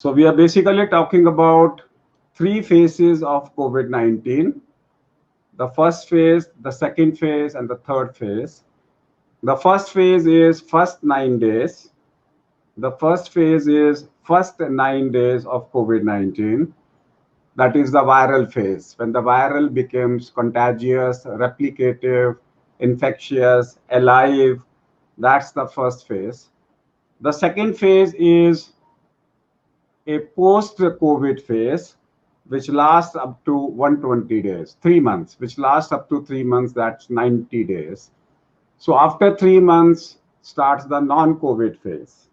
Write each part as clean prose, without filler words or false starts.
So we are basically talking about three phases of COVID-19. The first phase, the second phase, and the third phase. The first phase is first 9 days. The first phase is first 9 days of COVID-19. That is the viral phase, when the viral becomes contagious, replicative, infectious, alive. That's the first phase. The second phase is a post-COVID phase, which lasts up to 120 days, 3 months, which lasts up to 3 months, that's 90 days. So after 3 months starts the non-COVID phase.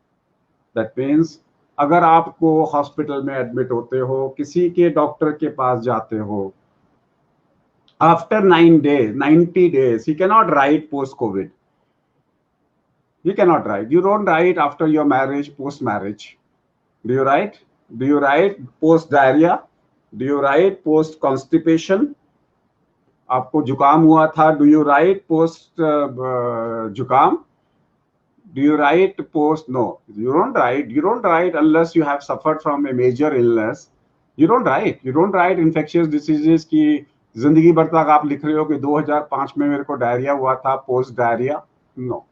That means अगर आपको hospital में admit होते हो, किसी के doctor के पास जाते हो, after 9 days, 90 days, he cannot write post-COVID. You cannot write. You don't write after your marriage, post-marriage. Do you write? Do you write post-diarrhea? Do you write post-constipation? आपको जुकाम हुआ था, do you write post-जुकाम? Do you write post? No, you don't write. You don't write unless you have suffered from a major illness. You don't write. You don't write infectious diseases की जिंदगी भर तक आप लिख रहे हो कि 2005 में मेरे को डायरिया हुआ था, पोस्ट डायरिया. नो.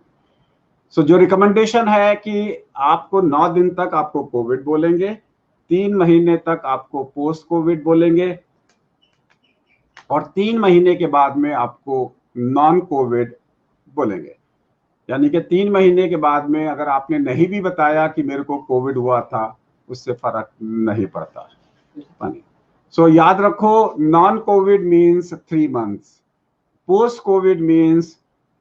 सो जो रिकमेंडेशन है कि आपको 9 दिन तक आपको कोविड बोलेंगे, 3 महीने तक आपको पोस्ट कोविड बोलेंगे, और 3 महीने के बाद में आपको नॉन कोविड बोलेंगे. यानी कि 3 महीने के बाद में अगर आपने नहीं भी बताया कि मेरे को कोविड हुआ था, उससे फर्क नहीं पड़ता. सो याद रखो, non Covid means 3 months, post Covid means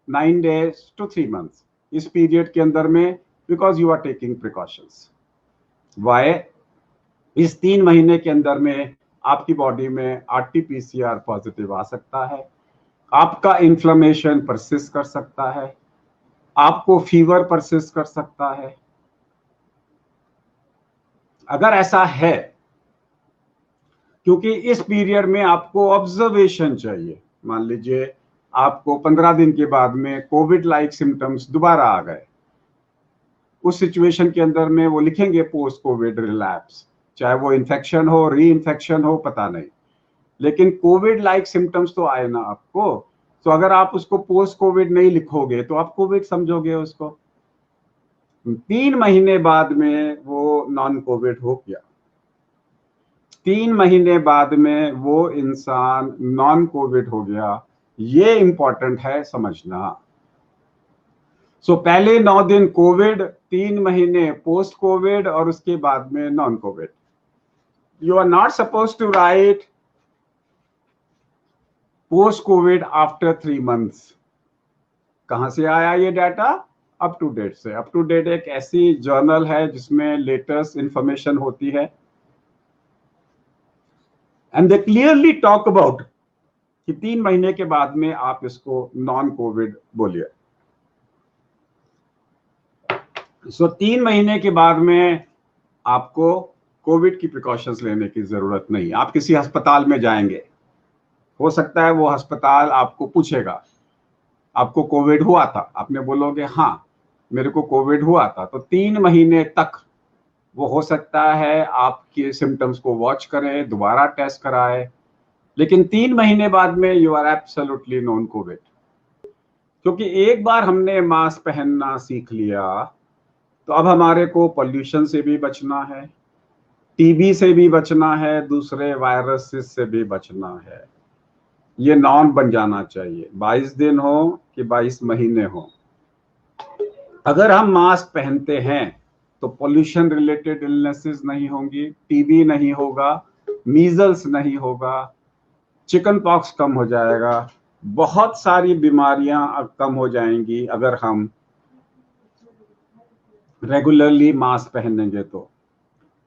9 days to 3 months. इस पीरियड के अंदर में, because you are taking precautions. Why? इस 3 महीने के अंदर में आपकी बॉडी में RT-PCR पॉजिटिव आ सकता है, आपका इन्फ्लेमेशन परसिस्ट कर सकता है, आपको फीवर परसिस्ट कर सकता है. अगर ऐसा है, क्योंकि इस पीरियड में आपको ऑब्जर्वेशन चाहिए. मान लीजिए आपको 15 दिन के बाद में कोविड लाइक सिम्टम्स दोबारा आ गए, उस सिचुएशन के अंदर में वो लिखेंगे पोस्ट कोविड रिलैप्स, चाहे वो इन्फेक्शन हो, री इन्फेक्शन हो, पता नहीं, लेकिन कोविड लाइक सिम्टम्स तो आए ना आपको. तो अगर आप उसको पोस्ट कोविड नहीं लिखोगे तो आप कोविड समझोगे उसको. 3 महीने बाद में वो नॉन कोविड हो गया. 3 महीने बाद में वो इंसान नॉन कोविड हो गया. ये इंपॉर्टेंट है समझना. सो पहले 9 दिन कोविड, 3 महीने पोस्ट कोविड, और उसके बाद में non Covid. You are not suppose to write post Covid after 3 months. कहां से आया ये डाटा? अप टू डेट से. अप टू डेट एक ऐसी जर्नल है जिसमें लेटेस्ट इंफॉर्मेशन होती है, and they clearly talk about कि 3 महीने के बाद में आप इसको नॉन कोविड बोलिए. सो 3 महीने के बाद में आपको कोविड की प्रिकॉशंस लेने की जरूरत नहीं. आप किसी अस्पताल में जाएंगे, हो सकता है वो अस्पताल आपको पूछेगा आपको कोविड हुआ था, आपने बोलोगे हाँ मेरे को कोविड हुआ था, तो 3 महीने तक वो हो सकता है आपके सिम्टम्स को वॉच करे, दोबारा टेस्ट कराए, लेकिन 3 महीने बाद में you are absolutely non Covid. क्योंकि एक बार हमने मास्क पहनना सीख लिया, तो अब हमारे को पोल्यूशन से भी बचना है, टीबी से भी बचना है, दूसरे वायरसेस से भी बचना है. ये नॉन बन जाना चाहिए, 22 दिन हो कि 22 महीने हो. अगर हम मास्क पहनते हैं तो पोल्यूशन रिलेटेड इलनेसेस नहीं होंगी, टीबी नहीं होगा, मीजल्स नहीं होगा, चिकन पॉक्स कम हो जाएगा, बहुत सारी बीमारियां कम हो जाएंगी अगर हम रेगुलरली मास्क पहनेंगे. तो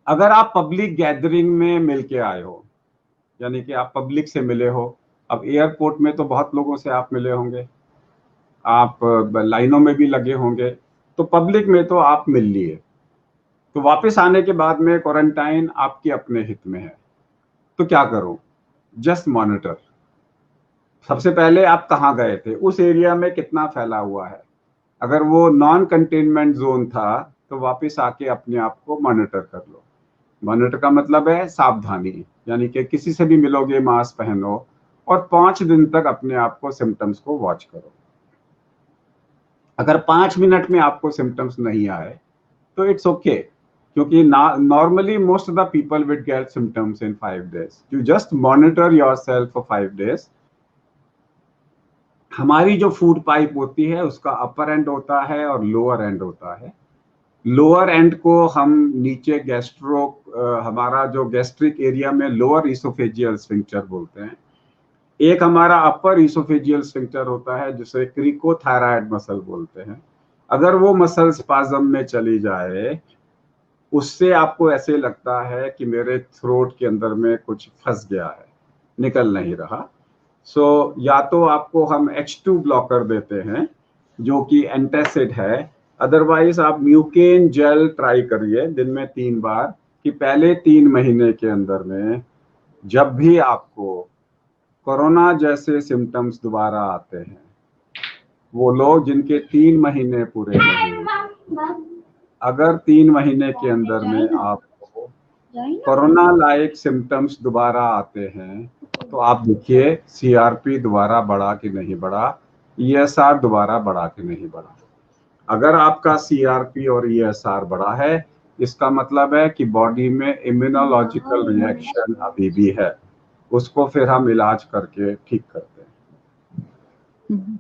अगर आप पब्लिक गैदरिंग में मिलके आए हो, यानी कि आप पब्लिक से मिले हो, अब एयरपोर्ट में तो बहुत लोगों से आप मिले होंगे, आप लाइनों में भी लगे होंगे, तो पब्लिक में तो आप मिल लिए, तो वापस आने के बाद में क्वारंटाइन आपके अपने हित में है. तो क्या करो? Just monitor. सबसे पहले आप कहाँ गए थे, उस एरिया में कितना फैला हुआ है. अगर वो नॉन कंटेनमेंट जोन था तो वापस आके अपने आप को मॉनिटर कर लो. मॉनिटर का मतलब है सावधानी, यानी कि किसी से भी मिलोगे मास्क पहनो और 5 दिन तक अपने आप को सिम्टम्स को वॉच करो। अगर 5 मिनट में आपको सिम्टम्स नहीं आए तो इट्स ओके, क्योंकि normally most of the people will get symptoms in 5 days। You just monitor yourself for 5 days। हमारी जो फूड पाइप होती है उसका अपर एंड होता है और लोअर एंड होता है। लोअर एंड को हम नीचे हमारा जो गैस्ट्रिक एरिया में लोअर इसोफेजियल स्फिंक्टर बोलते हैं। एक हमारा अपर इसोफेजियल स्फिंक्टर होता है जिसे क्रिकोथायराइड मसल बोलते हैं। अगर वो मसल स्पाज्म में चली जाए, उससे आपको ऐसे लगता है कि मेरे थ्रोट के अंदर में कुछ फंस गया है, निकल नहीं रहा। या तो आपको हम H2 ब्लॉकर देते हैं जो कि एंटासिड है, अदरवाइज आप म्यूकेन जेल ट्राई करिए दिन में 3 बार, कि पहले 3 महीने के अंदर में जब भी आपको कोरोना जैसे सिम्टम्स दोबारा आते हैं, वो लोग जिनके 3 महीने पूरे नहीं हुए, अगर 3 महीने के अंदर में आपको कोरोना लाइक सिम्टम्स दोबारा आते हैं तो आप देखिए CRP दोबारा बढ़ा कि नहीं बढ़ा, ESR दोबारा बढ़ा कि नहीं बढ़ा। अगर आपका CRP और ESR बढ़ा है, इसका मतलब है कि बॉडी में इम्यूनोलॉजिकल रिएक्शन अभी भी है, उसको फिर हम इलाज करके ठीक करते हैं।